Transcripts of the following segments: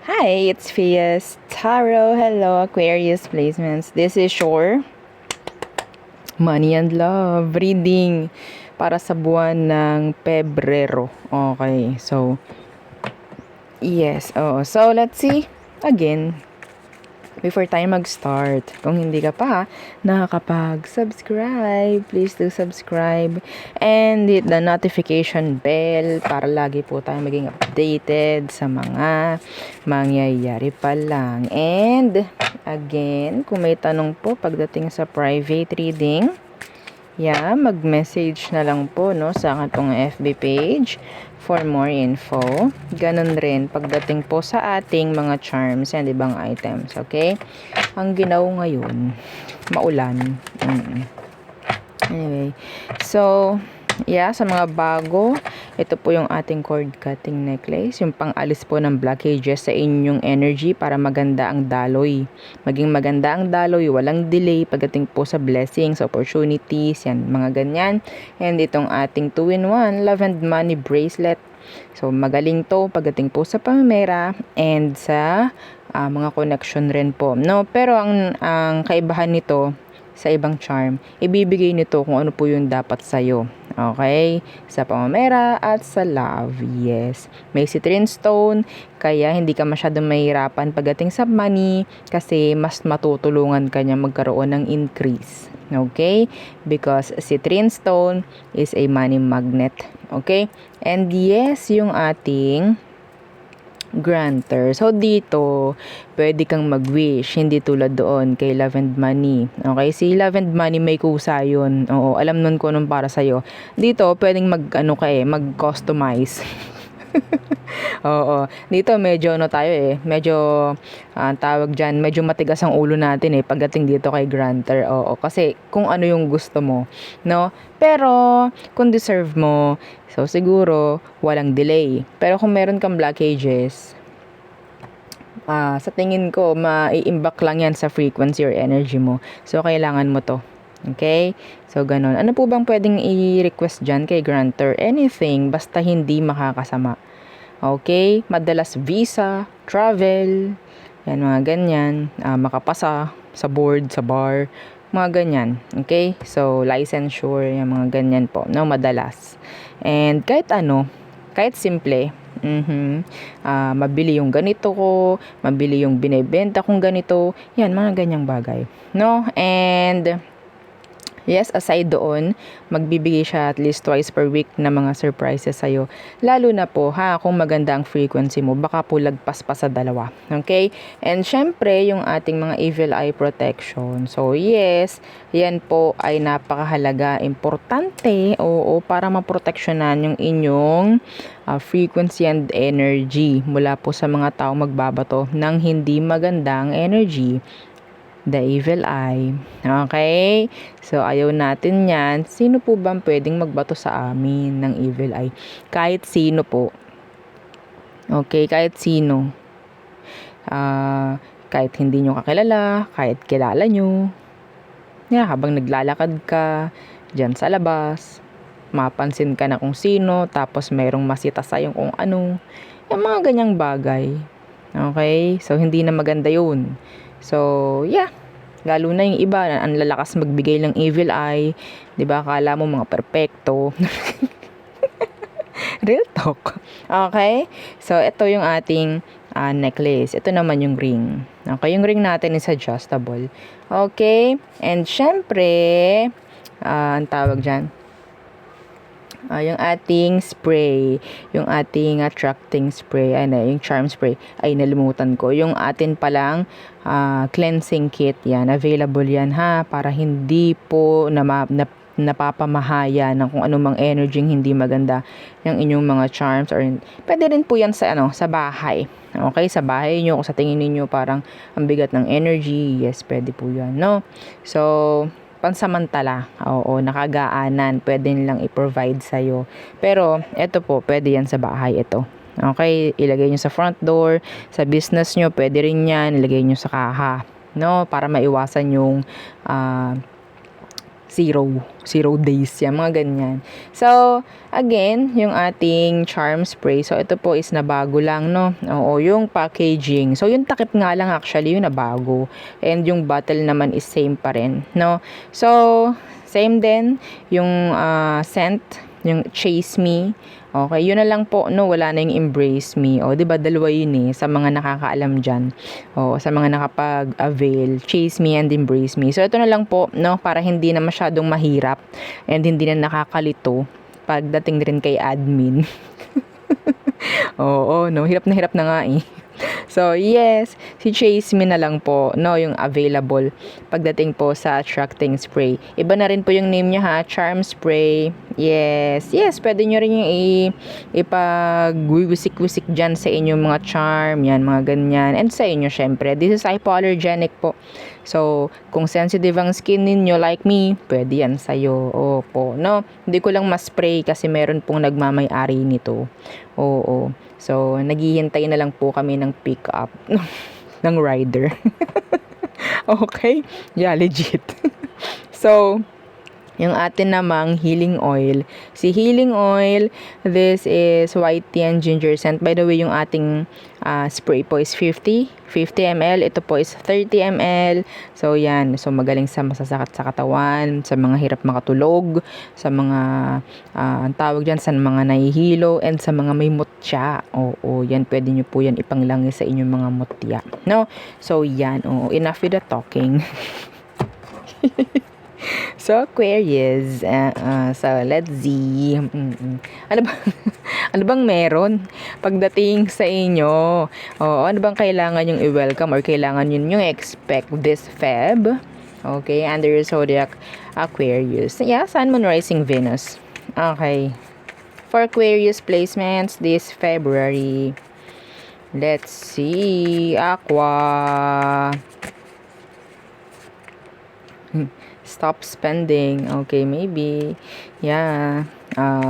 Hi, it's Fias Tarot. Hello, Aquarius placements. This is your Money and Love reading para sa buwan ng Pebrero. Okay, so yes, so let's see again. Before tayo mag-start, kung hindi ka pa nakakapag-subscribe, please do subscribe and hit the notification bell para lagi po tayo maging updated sa mga mangyayari pa lang. And again, kung may tanong po pagdating sa private reading, mag-message na lang po sa aking FB page for more info. Ganon rin pagdating po sa ating mga charms and ibang items, okay? Ang ginaw ngayon, maulan. Anyway, so sa mga bago, ito po yung ating cord cutting necklace, yung pang-alis po ng blockages sa inyong energy para maganda ang daloy. Maging maganda ang daloy, walang delay pagdating po sa blessings, opportunities, yan, mga ganyan. And itong ating 2-in-1 Love and Money bracelet. So magaling to pagdating po sa pamimera and sa mga connection rin po. No, pero ang kaibahan nito sa ibang charm, ibibigay nito kung ano po yung dapat sa'yo. Okay? Sa pamamera at sa love. Yes. May citrine stone, kaya hindi ka masyadong mahirapan pagdating sa money kasi mas matutulungan ka niya magkaroon ng increase. Okay? Because citrine stone is a money magnet. Okay? And yes, yung ating granter. So, dito, pwede kang mag-wish. Hindi tulad doon kay Love and Money. Okay? Si Love and Money may kusa yun. Oo, alam nun ko nung para sa'yo. Dito, pwedeng mag-customize. Oo. Dito, medyo medyo, tawag dyan, medyo matigas ang ulo natin pagdating dito kay granter. Oo. Kasi, kung ano yung gusto mo. No? Pero, kung deserve mo, so, siguro, walang delay. Pero kung meron kang blockages, sa tingin ko, mai-imbak lang yan sa frequency or energy mo. So, kailangan mo to. Okay? So, ganun. Ano po bang pwedeng i-request dyan kay granter? Anything, basta hindi makakasama. Okay? Madalas visa, travel, yan, mga ganyan. Makapasa sa board, sa bar, mga ganyan. Okay? So, licensure, yung mga ganyan po. No, madalas. And kahit kahit simple, mabili yung ganito ko, mabili yung binebenta kong ganito, yan, mga ganyang bagay. No? And yes, aside doon, magbibigay siya at least twice per week na mga surprises sa'yo. Lalo na po, kung maganda ang frequency mo, baka po lagpas pa sa 2. Okay? And syempre, yung ating mga evil eye protection. So, yes, yan po ay napakahalaga, importante, para maproteksyonan yung inyong frequency and energy mula po sa mga tao magbabato ng hindi magandang energy. The evil eye. Okay? So, ayaw natin yan. Sino po bang pwedeng magbato sa amin ng evil eye? Kahit sino po. Okay? Kahit sino. Kahit hindi nyo kakilala, kahit kilala nyo. Habang naglalakad ka, dyan sa labas, mapansin ka na kung sino, tapos merong masita sa'yo kung ano. Yung mga ganyang bagay. Okay? So, hindi na maganda yun. So, lalo na yung iba, ang lalakas magbigay ng evil eye. 'Di ba? Akala mo mga perpekto. Real talk. Okay? So, ito yung ating necklace. Ito naman yung ring. Okay? Yung ring natin is adjustable. Okay? And syempre, ang tawag dyan, yung ating spray, yung ating attracting spray, yung charm spray, nalimutan ko. Yung atin palang cleansing kit, yan, available yan para hindi po napapamahaya ng kung anumang energy hindi maganda yung inyong mga charms, or pwede rin po yan sa bahay. Okay, sa bahay nyo, kung sa tingin niyo parang ang bigat ng energy, yes, pwede po yan, no? So, pansamantala, nakagaanan, pwede nilang i-provide sa'yo. Pero, ito po, pwede yan sa bahay, ito. Okay, ilagay nyo sa front door, sa business nyo, pwede rin yan, ilagay nyo sa kaha, no? Para maiwasan yung zero days yan, mga ganyan. So, again, yung ating charm spray. So, ito po is nabago lang, no? Oo, yung packaging. So, yung takip nga lang actually yung nabago. And yung bottle naman is same pa rin, no? So, same din yung scent, yung Chase Me. Okay, yun na lang po, no, wala na yung Embrace Me. O, 'di ba dalawa yun sa mga nakakaalam diyan. O, sa mga nakapag-avail, Chase Me and Embrace Me. So, ito na lang po, no, para hindi na masyadong mahirap and hindi na nakakalito pagdating rin kay admin. Oo, no, hirap na nga So, yes, si Chase Me na lang po, no, yung available pagdating po sa attracting spray. Iba na rin po yung name niya ha, Charm Spray. Yes, pwede nyo rin yung ipag-wisik-wisik dyan sa inyong mga charm, yan, mga ganyan. And sa inyo, syempre, this is hypoallergenic po. So, kung sensitive ang skin ninyo like me, pwede yan sa'yo. Opo, no? Hindi ko lang ma-spray kasi meron pong nagmamay-ari nito. Oo. So, naghihintay na lang po kami ng pick up ng rider. Okay? Yeah, legit. So, yung atin namang healing oil. Si healing oil, this is white tea and ginger scent. By the way, yung ating spray po is 50 ml. Ito po is 30 ml. So, yan. So, magaling sa masasakit sa katawan, sa mga hirap makatulog, sa mga, ang tawag dyan, sa mga nahihilo, and sa mga may mutya. Oo, yan. Pwede nyo po yan ipanglangi sa inyong mga mutya. No? So, yan. Oo, enough with the talking. So, Aquarius. So, let's see. Ano ba? Ano bang meron pagdating sa inyo? Ano bang kailangan yung i-welcome or kailangan yun yung expect this Feb? Okay, under your zodiac Aquarius. Yeah, Sun, Moon, Rising, Venus. Okay. For Aquarius placements this February. Let's see. Aqua. Stop spending. Okay, maybe. Yeah.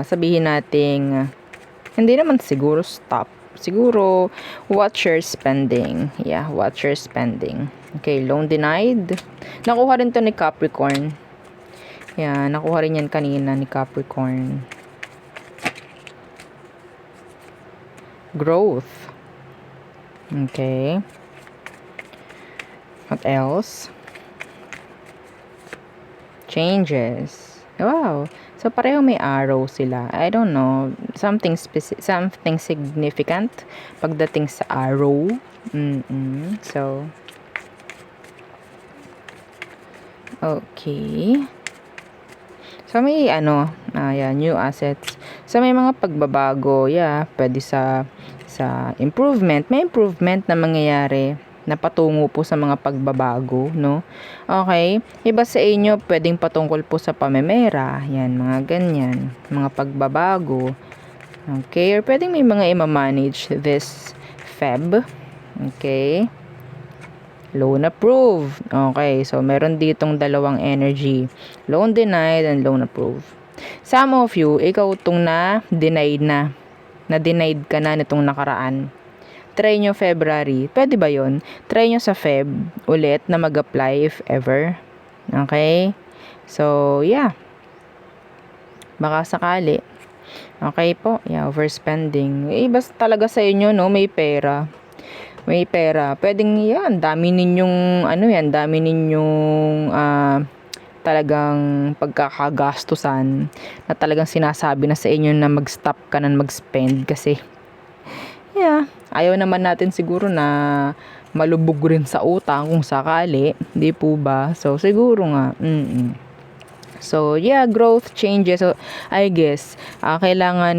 Sabihin nating hindi naman siguro stop. Siguro watch your spending. Yeah, watch your spending. Okay, loan denied. Nakuha rin to ni Capricorn. Yeah, nakuha rin yan kanina ni Capricorn. Growth. Okay. What else? Changes. Wow. So, pareho may arrow sila. I don't know. Something significant pagdating sa arrow. So, okay. So, may new assets. So, may mga pagbabago. Yeah, pwede sa improvement. May improvement na mangyayari na patungo po sa mga pagbabago, no? Okay? Iba sa inyo, pwedeng patungkol po sa pamemera. Yan, mga ganyan. Mga pagbabago. Okay? Or pwedeng may mga ima-manage this Feb. Okay? Loan approved. Okay, so meron ditong dalawang energy. Loan denied and loan approved. Some of you, ikaw itong na-denied na. Na-denied ka na nitong nakaraan. Try nyo February. Pwede ba yun? Try nyo sa Feb ulit na mag-apply if ever. Okay? So, yeah. Baka sakali. Okay po. Yeah, overspending. Basta talaga sa inyo, no? May pera. May pera. Pwedeng yan. Dami ninyong, dami ninyong, talagang pagkakagastusan na talagang sinasabi na sa inyo na mag-stop ka na mag-spend kasi yeah, ayaw naman natin siguro na malubog rin sa utang kung sakali, di po ba? So siguro nga. So yeah, growth changes. So I guess kailangan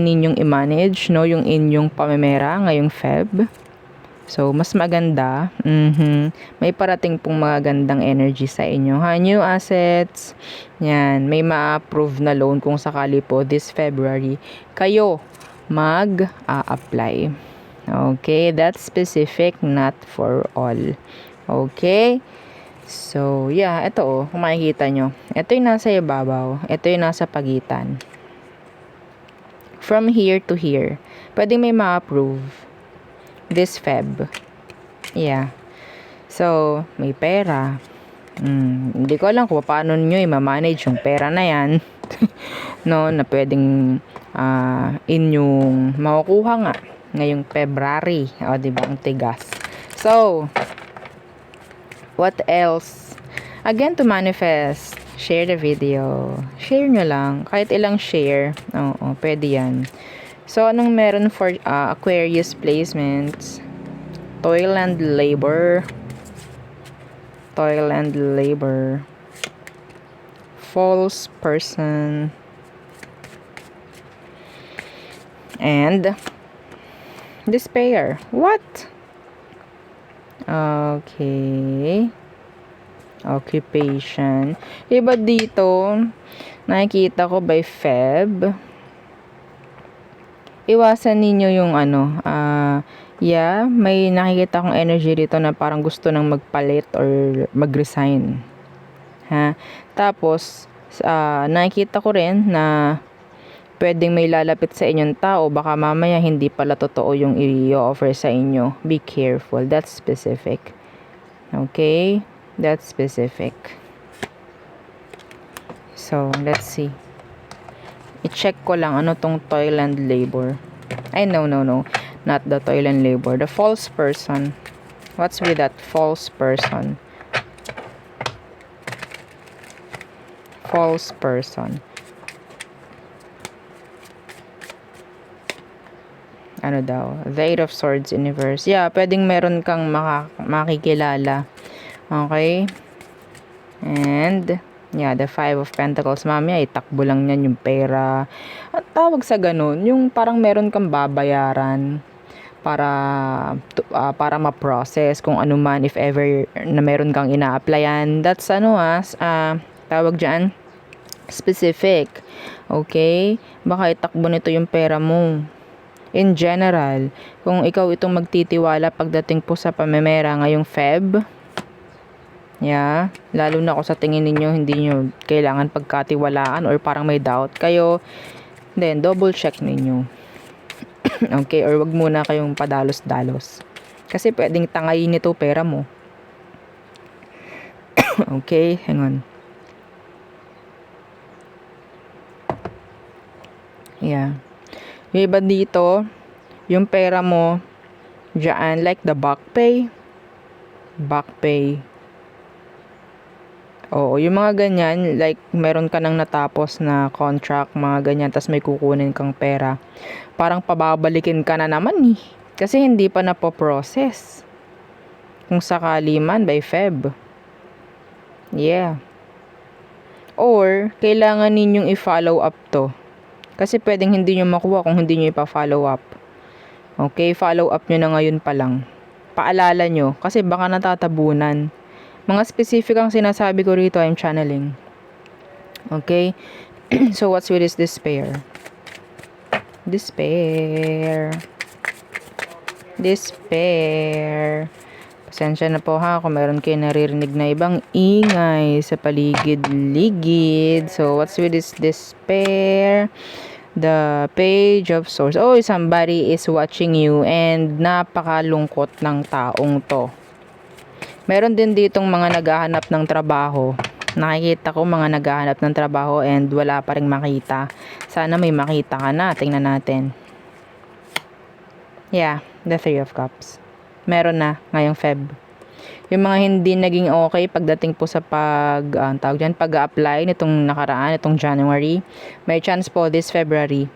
ninyong i-manage no yung inyong pamemera ngayong Feb. So, mas maganda. May parating pong magandang energy sa inyo. New assets. Yan. May ma-approve na loan kung sakali po this February. Kayo mag-apply. Okay? That's specific, not for all. Okay? So, yeah. Ito kung makikita nyo. Ito yung nasa ibabaw. Ito yung nasa pagitan. From here to here. Pwedeng may ma-approve this Feb. Yeah. So, may pera. Hindi ko alam kung paano nyo i-manage yung pera na yan. No, na pwedeng inyong makukuha nga ngayong February. O, diba? Ang tigas. So, what else? Again, to manifest, share the video. Share nyo lang. Kahit ilang share. Oo, pwede yan. So, anong meron for Aquarius placements? Toil and labor. Toil and labor. False person. And despair. What? Okay. Occupation. Iba dito, nakikita ko by Feb. Iwasan ninyo yung may nakikita akong energy dito na parang gusto nang magpalit or mag-resign. Ha? Tapos, nakikita ko rin na pwedeng may lalapit sa inyong tao, baka mamaya hindi pala totoo yung i-offer sa inyo. Be careful. That's specific. Okay? That's specific. So, let's see. I-check ko lang ano tong toil and labor. Ay, no. Not the toil and labor. The false person. What's with that false person? False person. Ano daw? The Eight of Swords universe. Yeah, pwedeng meron kang makikilala. Okay? And yeah, the Five of Pentacles. Mamaya, itakbo lang yan yung pera. At tawag sa ganun, yung parang meron kang babayaran para ma-process kung ano man, if ever na meron kang ina-applyan. That's tawag dyan, specific. Okay? Baka itakbo nito yung pera mo. In general, kung ikaw itong magtitiwala pagdating po sa pamemera ngayong Feb, yeah, lalo na kung sa tingin ninyo hindi nyo kailangan pagkatiwalaan or parang may doubt kayo, then double check ninyo. Okay, or wag muna kayong padalos-dalos. Kasi pwedeng tangayin nito pera mo. Okay, hang on. Yeah. Yung iba dito, yung pera mo, dyan, like the back pay. Oo, yung mga ganyan, like, meron ka nang natapos na contract, mga ganyan, tas may kukunin kang pera. Parang pababalikin ka na naman eh. Kasi hindi pa napoprocess. Kung sakali man, by Feb. Yeah. Or, kailangan ninyong i-follow up to. Kasi pwedeng hindi nyo makuha kung hindi nyo ipa-follow up. Okay, follow up nyo na ngayon pa lang. Paalala nyo, kasi baka natatabunan. Mga specific ang sinasabi ko rito, I'm channeling. Okay? So, what's with this despair? Despair. Pasensya na po ha kung meron kayo naririnig na ibang ingay sa paligid-ligid. So, what's with this despair? The Page of Swords. Oh, somebody is watching you and napakalungkot ng taong to. Meron din ditong mga naghahanap ng trabaho. Nakikita ko mga naghahanap ng trabaho and wala pa ring makita. Sana may makita ka na. Tingnan natin. Yeah, the Three of Cups. Meron na ngayong Feb. Yung mga hindi naging okay pagdating po sa pag-apply nitong nakaraan, itong January, may chance po this February.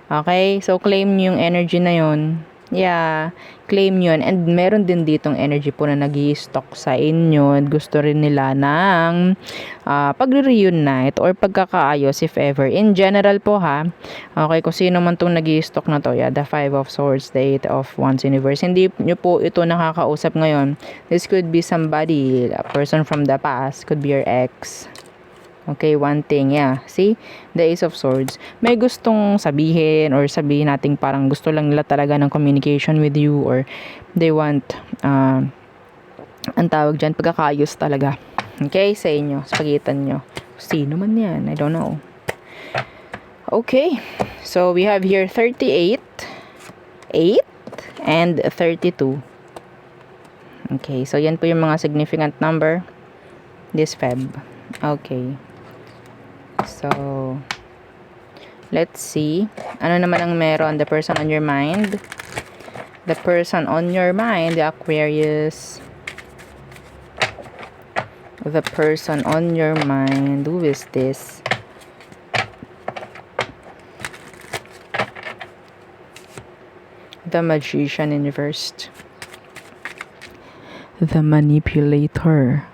Okay? So, claim nyo yung energy na yon. Yeah, claim yun. And meron din ditong energy po na nag-i-stock sa inyo. Gusto rin nila ng pagre-reunite or pagkakaayos if ever. In general po ha. Okay, kung sino man tong nag-i-stock na to. Yeah, the Five of Swords, the Eight of Wands universe. Hindi nyo po ito nakakausap ngayon. This could be somebody, a person from the past. Could be your ex. Okay, one thing, yeah. See? The Ace of Swords. May gustong sabihin or sabihin natin parang gusto lang nila talaga ng communication with you or they want, ang tawag dyan, pagkakayos talaga. Okay, sa inyo, sa pagitan nyo. Sino man yan? I don't know. Okay, so we have here 38, 8, and 32. Okay, so yan po yung mga significant number This Feb. Okay. So, let's see. Ano naman ang meron? The person on your mind. The person on your mind, the Aquarius. The person on your mind. Who is this? The Magician in reverse. The Manipulator.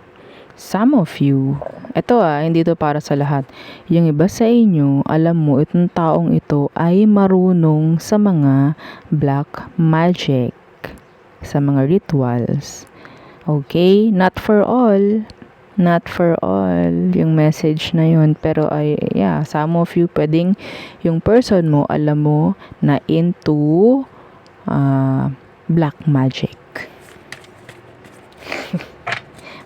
Some of you, ito hindi to para sa lahat. Yung iba sa inyo, alam mo, itong taong ito ay marunong sa mga black magic, sa mga rituals. Okay? Not for all. Not for all yung message na yun. Pero some of you, pwedeng yung person mo, alam mo, na into black magic.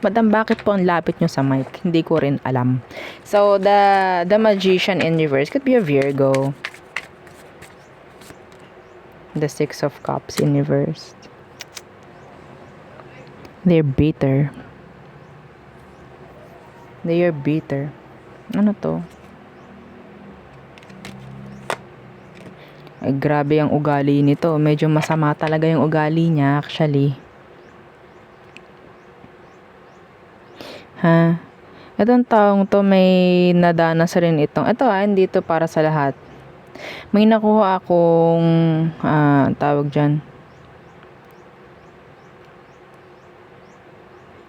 Madam, bakit po ang lapit nyo sa mic? Hindi ko rin alam. So, the Magician in reverse could be a Virgo. The Six of Cups in reverse. They're bitter. They are bitter. Ano to? Ay, grabe ang ugali nito. Medyo masama talaga yung ugali niya, actually. Itong taong to may nadanas rin itong. Ito hindi to para sa lahat. May nakuha akong tawag dyan.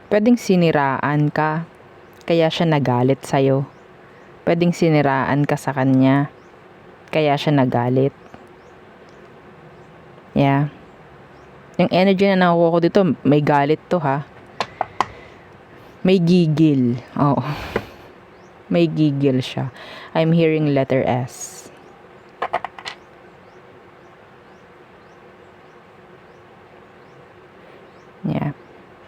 Pwedeng siniraan ka. Kaya siya nagalit sa'yo. Pwedeng siniraan ka sa kanya. Kaya siya nagalit. Yeah. Yung energy na nakuha ko dito, may galit to May gigil. Oo. May gigil siya. I'm hearing letter S. Yeah.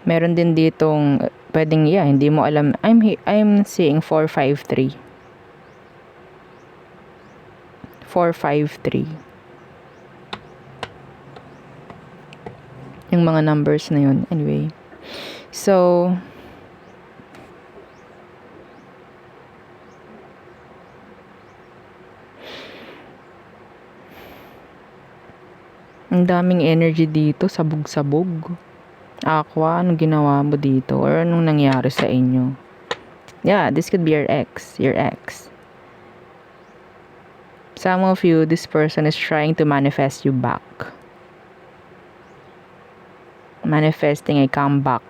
Meron din ditong pwedeng hindi mo alam. I'm seeing 453. 453. Yung mga numbers na yun. Anyway. So, ang daming energy dito, sabog-sabog. Aqua, anong ginawa mo dito? Or anong nangyari sa inyo? Yeah, this could be your ex. Your ex. Some of you, this person is trying to manifest you back. Manifesting a comeback.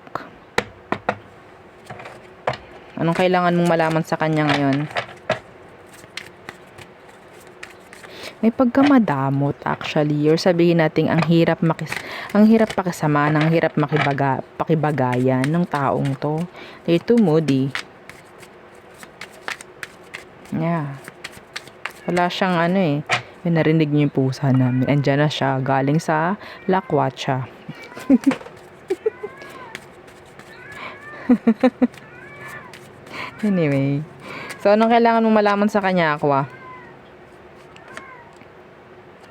Anong kailangan mong malaman sa kanya ngayon? May pagkamadamot actually, or sabihin natin ang hirap pakisamahan, ang hirap pakibagayan ng taong to. They're too moody. Yeah. Wala siyang may narinig niyo yung pusa namin. Andiyan na siya, galing sa Lakwacha. Anyway. So, anong kailangan mong malaman sa kanya, Aqua?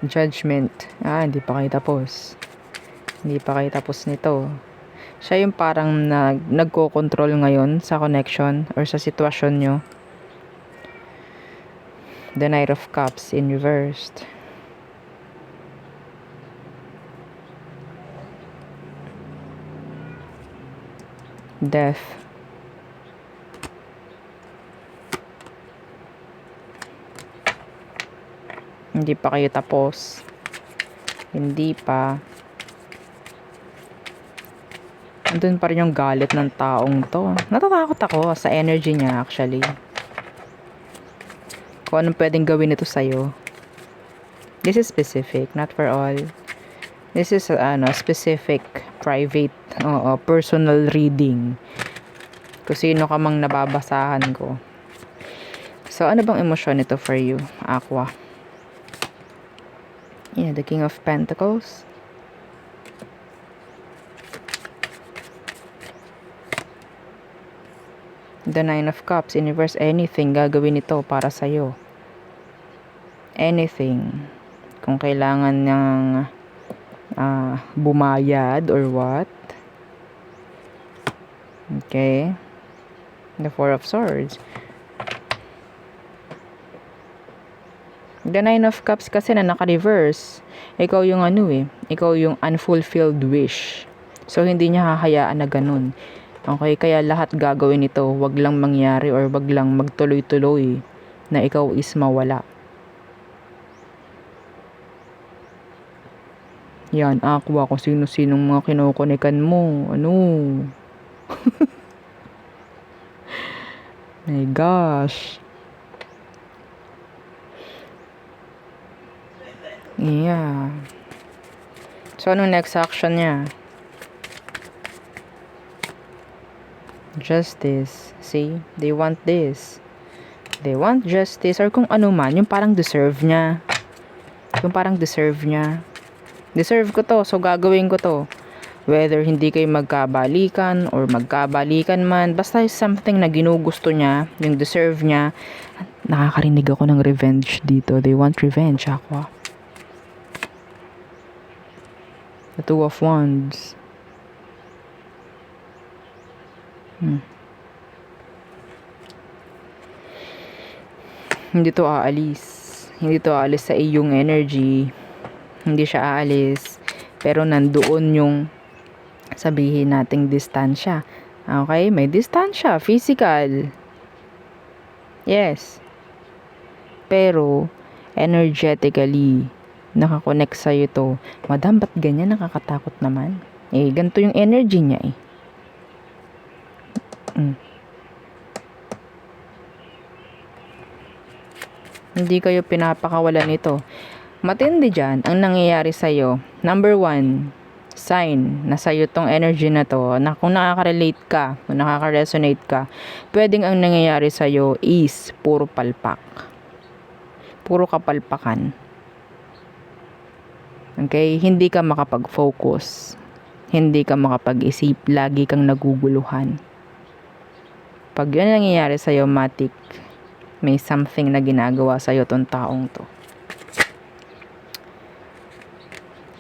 Judgment. Hindi pa kayo tapos. Hindi pa kayo tapos nito. Siya yung parang nagko-control ngayon sa connection or sa sitwasyon nyo. The Knight of Cups in reversed. Death. Hindi pa kayo tapos. Hindi pa. Andun pa rin yung galit ng taong to. Natatakot ako sa energy niya actually. Kung anong pwedeng gawin ito sa'yo. This is specific, not for all. This is specific, private, personal reading. Kung sino ka mang nababasahan ko. So, ano bang emosyon nito for you, Aqua? Yeah, the King of Pentacles. The Nine of Cups in reverse. Anything gagawin ito para sa'yo. Anything. Kung kailangan ng bumayad or what. Okay. The Four of Swords. The Nine of Cups kasi na naka-reverse. Ikaw yung ikaw yung unfulfilled wish. So, hindi niya hahayaan na ganun. Okay, kaya lahat gagawin ito. Wag lang mangyari or wag lang magtuloy-tuloy na ikaw is mawala. Yan, Aqua, kung sino-sinong mga kinokonikan mo. Ano? My gosh. Yeah. So, anong next action niya? Justice. See? They want this. They want justice or kung ano man. Yung parang deserve niya. Yung parang deserve niya. Deserve ko to, so gagawin ko to. Whether hindi kayo magkabalikan or magkabalikan man, basta something na ginugusto niya, yung deserve niya. Nakakarinig ako ng revenge dito. They want revenge, Aqua. The Two of Wands. Hindi to aalis. Hindi to aalis sa iyong energy. Hindi siya aalis. Pero nandoon yung sabihin nating distansya. Okay? May distansya. Physical. Yes. Pero, energetically, nakakonect sa'yo to. Madam, ba't ganyan? Nakakatakot naman. Ganito yung energy niya Hindi kayo pinapakawalan nito. Matindi dyan, ang nangyayari sa'yo. Number 1, sign na sa'yo tong energy na to, na kung nakaka-relate ka, kung nakaka-resonate ka, pwedeng ang nangyayari sa'yo is puro palpak. Puro kapalpakan. Okay? Hindi ka makapag-focus. Hindi ka makapag-isip. Lagi kang naguguluhan. Pag yun nangyayari sa'yo, matik, may something na ginagawa sa'yo tong taong to.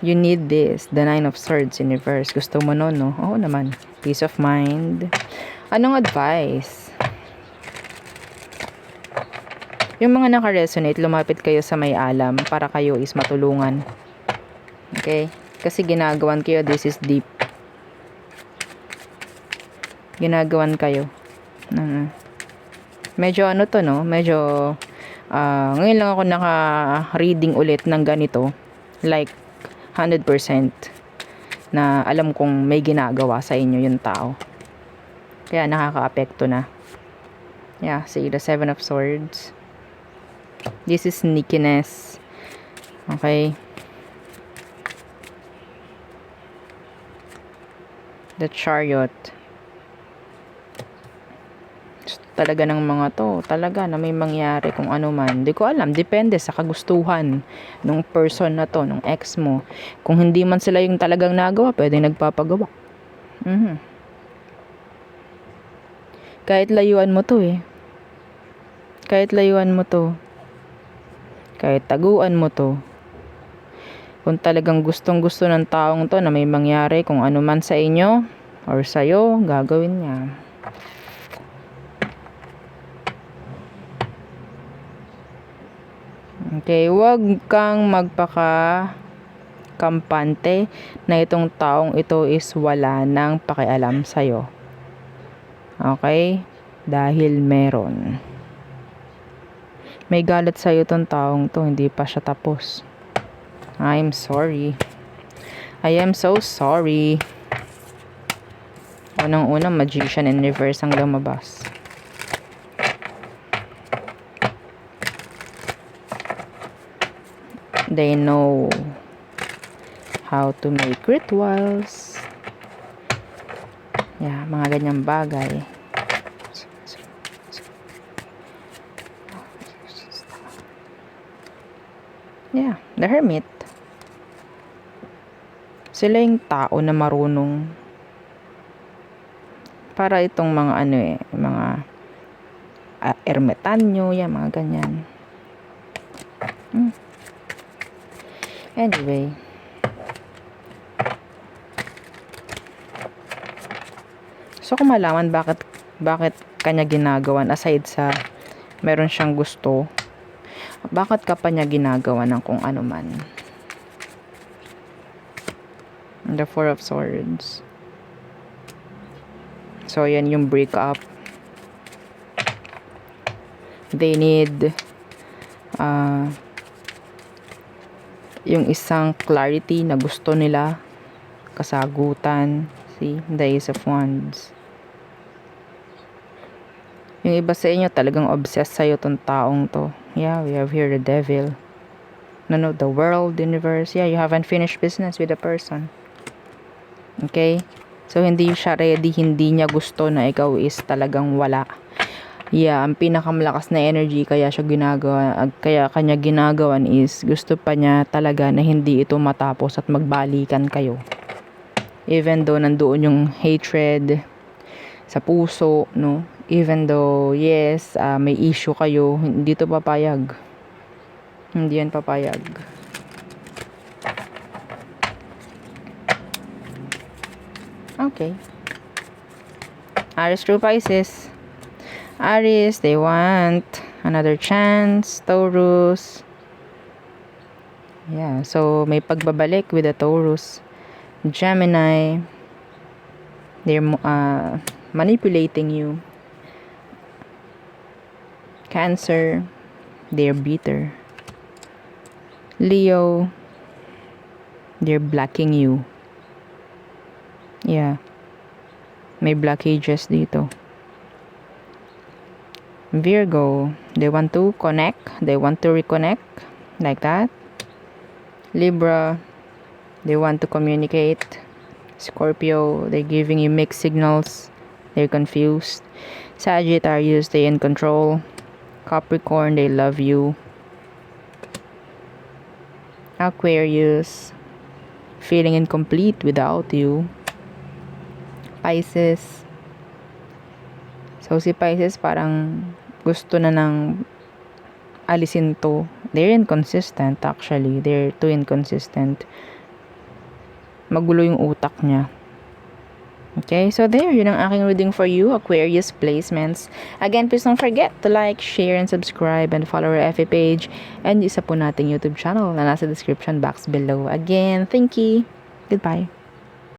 You need this. The Nine of Swords in reverse. Gusto mo no? Oo naman. Peace of mind. Anong advice? Yung mga naka-resonate, lumapit kayo sa may alam para kayo is matulungan. Okay? Kasi ginagawan kayo, this is deep. Ginagawan kayo. Medyo ano to, no? Medyo, ngayon lang ako naka-reading ulit ng ganito. Like, 100% na alam kong may ginagawa sa inyo yung tao. Kaya nakaka-apekto na. Yeah, see, the Seven of Swords. This is sneakiness. Okay. The Chariot. Talaga ng mga to, talaga na may mangyari kung ano man. Di ko alam, depende sa kagustuhan nung person na to, nung ex mo. Kung hindi man sila yung talagang nagawa, pwedeng nagpapagawa. Kahit layuan mo to Kahit layuan mo to. Kahit taguan mo to. Kung talagang gustong gusto ng taong to na may mangyari kung ano man sa inyo or sa'yo, gagawin niya. Okay, wag kang magpaka-kampante na itong taong ito is wala nang pakialam sa'yo. Okay? Dahil meron. May galit sa'yo itong taong to, hindi pa siya tapos. I'm sorry. I am so sorry. Unang-unang Magician in reverse ang lumabas. They know how to make rituals. Yeah, mga ganyang bagay. Yeah, the Hermit. Sila yung tao na marunong para itong mga mga ermitanyo, yan, mga ganyan. Anyway. So, kung malaman bakit Bakit kanya ginagawan? Aside sa meron siyang gusto, bakit ka pa niya ginagawa ng kung ano man? The Four of Swords. So, yan yung breakup. They need yung isang clarity na gusto nila, kasagutan. See, the Ace of Wands. Yung iba sa inyo talagang obsessed sa'yo tong taong to. Yeah, we have here the Devil. No, the world, universe. Yeah, you haven't finished business with the person. Okay? So, hindi siya ready, hindi niya gusto na ikaw is talagang wala. Yeah, ang pinakamalakas na energy kaya kanya ginagawan is gusto pa niya talaga na hindi ito matapos at magbalikan kayo. Even though nandoon yung hatred sa puso, no? Even though, yes, may issue kayo, hindi ito papayag. Hindi yan papayag. Okay. Aries through Pisces. Aries, they want another chance. Taurus. Yeah, so may pagbabalik with the Taurus. Gemini. They're manipulating you. Cancer. They're bitter. Leo. They're blocking you. Yeah. May blockages dito. Virgo, they want to connect. They want to reconnect. Like that. Libra, they want to communicate. Scorpio, they're giving you mixed signals. They're confused. Sagittarius, they in control. Capricorn, they love you. Aquarius, feeling incomplete without you. Pisces. So, si Pisces parang gusto na ng alisin to. They're inconsistent actually. They're too inconsistent. Magulo yung utak niya. Okay, so there, yun ang aking reading for you, Aquarius placements. Again, please don't forget to like, share, and subscribe, and follow our FB page, and isa po nating YouTube channel na nasa description box below. Again, thank you. Goodbye.